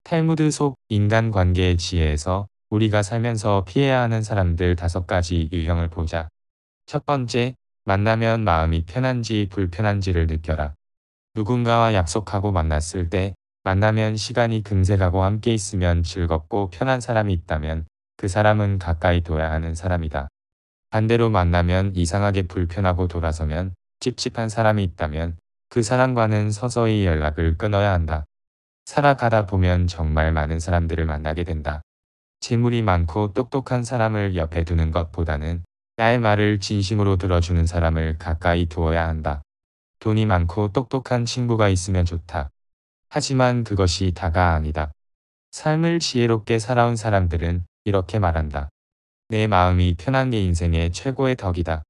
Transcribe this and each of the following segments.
탈무드 속 인간관계의 지혜에서 우리가 살면서 피해야 하는 사람들 5가지 유형을 보자. 첫 번째, 만나면 마음이 편한지 불편한지를 느껴라. 누군가와 약속하고 만났을 때, 만나면 시간이 금세 가고 함께 있으면 즐겁고 편한 사람이 있다면 그 사람은 가까이 둬야 하는 사람이다. 반대로 만나면 이상하게 불편하고 돌아서면 찝찝한 사람이 있다면 그 사람과는 서서히 연락을 끊어야 한다. 살아가다 보면 정말 많은 사람들을 만나게 된다. 재물이 많고 똑똑한 사람을 옆에 두는 것보다는 나의 말을 진심으로 들어주는 사람을 가까이 두어야 한다. 돈이 많고 똑똑한 친구가 있으면 좋다. 하지만 그것이 다가 아니다. 삶을 지혜롭게 살아온 사람들은 이렇게 말한다. 내 마음이 편한 게 인생의 최고의 덕이다.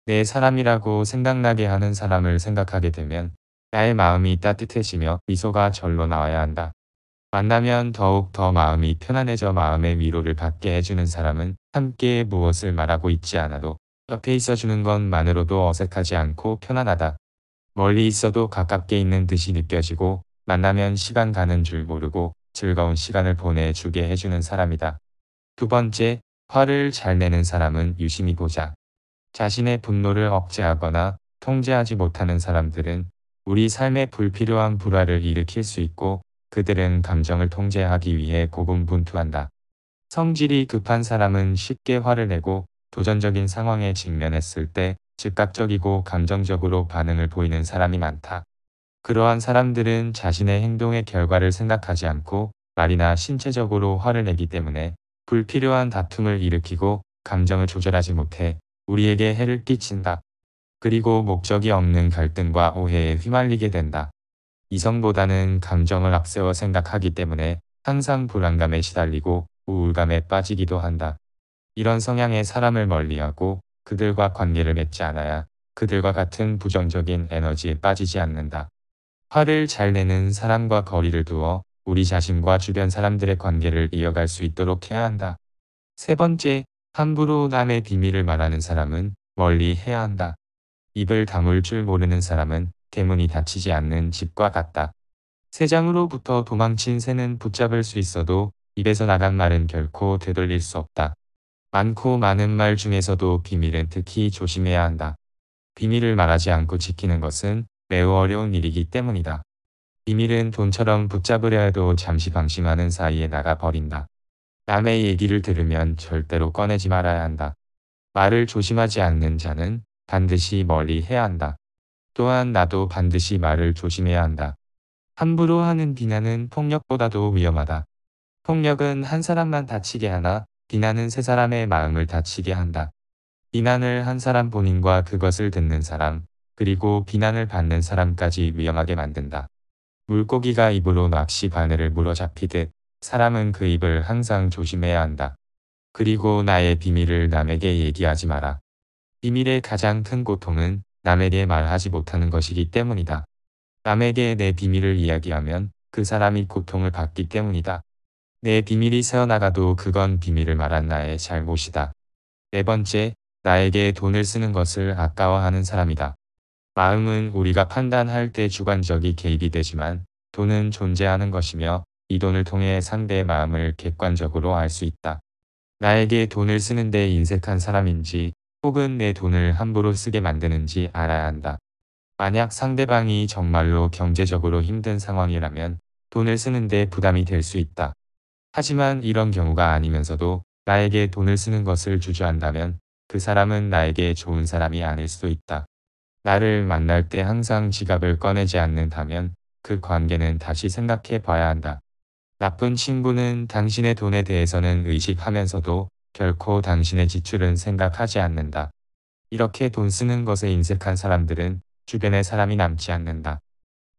내 사람이라고 생각나게 하는 사람을 생각하게 되면 나의 마음이 따뜻해지며 미소가 절로 나와야 한다. 만나면 더욱 더 마음이 편안해져 마음의 위로를 받게 해주는 사람은 함께 무엇을 말하고 있지 않아도 옆에 있어주는 것만으로도 어색하지 않고 편안하다. 멀리 있어도 가깝게 있는 듯이 느껴지고 만나면 시간 가는 줄 모르고 즐거운 시간을 보내주게 해주는 사람이다. 두 번째, 화를 잘 내는 사람은 유심히 보자. 자신의 분노를 억제하거나 통제하지 못하는 사람들은 우리 삶에 불필요한 불화를 일으킬 수 있고 그들은 감정을 통제하기 위해 고군분투한다. 성질이 급한 사람은 쉽게 화를 내고 도전적인 상황에 직면했을 때 즉각적이고 감정적으로 반응을 보이는 사람이 많다. 그러한 사람들은 자신의 행동의 결과를 생각하지 않고 말이나 신체적으로 화를 내기 때문에 불필요한 다툼을 일으키고 감정을 조절하지 못해 우리에게 해를 끼친다. 그리고 목적이 없는 갈등과 오해에 휘말리게 된다. 이성보다는 감정을 앞세워 생각하기 때문에 항상 불안감에 시달리고 우울감에 빠지기도 한다. 이런 성향의 사람을 멀리하고 그들과 관계를 맺지 않아야 그들과 같은 부정적인 에너지에 빠지지 않는다. 화를 잘 내는 사람과 거리를 두어 우리 자신과 주변 사람들의 관계를 이어갈 수 있도록 해야 한다. 세 번째, 함부로 남의 비밀을 말하는 사람은 멀리 해야 한다. 입을 다물 줄 모르는 사람은 대문이 닫히지 않는 집과 같다. 새장으로부터 도망친 새는 붙잡을 수 있어도 입에서 나간 말은 결코 되돌릴 수 없다. 많고 많은 말 중에서도 비밀은 특히 조심해야 한다. 비밀을 말하지 않고 지키는 것은 매우 어려운 일이기 때문이다. 비밀은 돈처럼 붙잡으려 해도 잠시 방심하는 사이에 나가버린다. 남의 얘기를 들으면 절대로 꺼내지 말아야 한다. 말을 조심하지 않는 자는 반드시 멀리 해야 한다. 또한 나도 반드시 말을 조심해야 한다. 함부로 하는 비난은 폭력보다도 위험하다. 폭력은 한 사람만 다치게 하나 비난은 세 사람의 마음을 다치게 한다. 비난을 한 사람 본인과 그것을 듣는 사람, 그리고 비난을 받는 사람까지 위험하게 만든다. 물고기가 입으로 낚시 바늘을 물어잡히듯 사람은 그 입을 항상 조심해야 한다. 그리고 나의 비밀을 남에게 얘기하지 마라. 비밀의 가장 큰 고통은 남에게 말하지 못하는 것이기 때문이다. 남에게 내 비밀을 이야기하면 그 사람이 고통을 받기 때문이다. 내 비밀이 새어나가도 그건 비밀을 말한 나의 잘못이다. 네 번째, 나에게 돈을 쓰는 것을 아까워하는 사람이다. 마음은 우리가 판단할 때 주관적이 개입이 되지만 돈은 존재하는 것이며 이 돈을 통해 상대의 마음을 객관적으로 알 수 있다. 나에게 돈을 쓰는데 인색한 사람인지 혹은 내 돈을 함부로 쓰게 만드는지 알아야 한다. 만약 상대방이 정말로 경제적으로 힘든 상황이라면 돈을 쓰는데 부담이 될 수 있다. 하지만 이런 경우가 아니면서도 나에게 돈을 쓰는 것을 주저한다면 그 사람은 나에게 좋은 사람이 아닐 수도 있다. 나를 만날 때 항상 지갑을 꺼내지 않는다면 그 관계는 다시 생각해 봐야 한다. 나쁜 친구는 당신의 돈에 대해서는 의식하면서도 결코 당신의 지출은 생각하지 않는다. 이렇게 돈 쓰는 것에 인색한 사람들은 주변에 사람이 남지 않는다.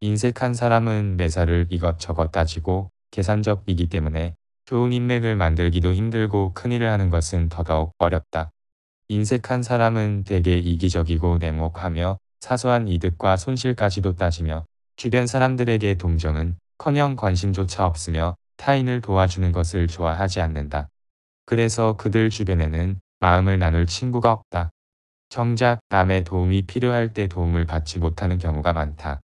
인색한 사람은 매사를 이것저것 따지고 계산적이기 때문에 좋은 인맥을 만들기도 힘들고 큰일을 하는 것은 더더욱 어렵다. 인색한 사람은 대개 이기적이고 냉혹하며 사소한 이득과 손실까지도 따지며 주변 사람들에게 동정은커녕 관심조차 없으며 타인을 도와주는 것을 좋아하지 않는다. 그래서 그들 주변에는 마음을 나눌 친구가 없다. 정작 남의 도움이 필요할 때 도움을 받지 못하는 경우가 많다.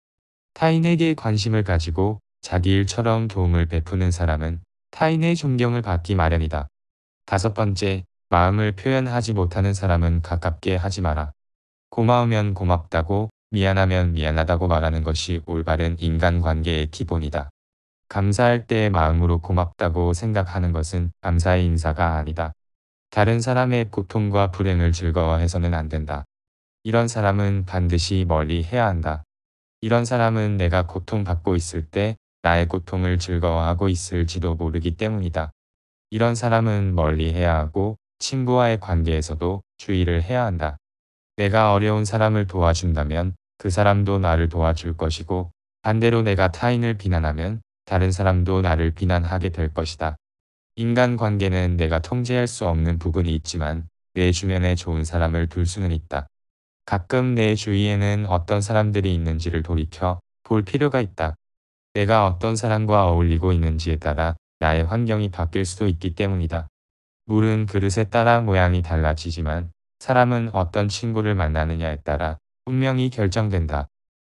타인에게 관심을 가지고 자기 일처럼 도움을 베푸는 사람은 타인의 존경을 받기 마련이다. 5번째, 마음을 표현하지 못하는 사람은 가깝게 하지 마라. 고마우면 고맙다고, 미안하면 미안하다고 말하는 것이 올바른 인간관계의 기본이다. 감사할 때 마음으로 고맙다고 생각하는 것은 감사의 인사가 아니다. 다른 사람의 고통과 불행을 즐거워해서는 안 된다. 이런 사람은 반드시 멀리 해야 한다. 이런 사람은 내가 고통받고 있을 때 나의 고통을 즐거워하고 있을지도 모르기 때문이다. 이런 사람은 멀리 해야 하고 친구와의 관계에서도 주의를 해야 한다. 내가 어려운 사람을 도와준다면 그 사람도 나를 도와줄 것이고, 반대로 내가 타인을 비난하면 다른 사람도 나를 비난하게 될 것이다. 인간관계는 내가 통제할 수 없는 부분이 있지만 내 주변에 좋은 사람을 둘 수는 있다. 가끔 내 주위에는 어떤 사람들이 있는지를 돌이켜 볼 필요가 있다. 내가 어떤 사람과 어울리고 있는지에 따라 나의 환경이 바뀔 수도 있기 때문이다. 물은 그릇에 따라 모양이 달라지지만 사람은 어떤 친구를 만나느냐에 따라 운명이 결정된다.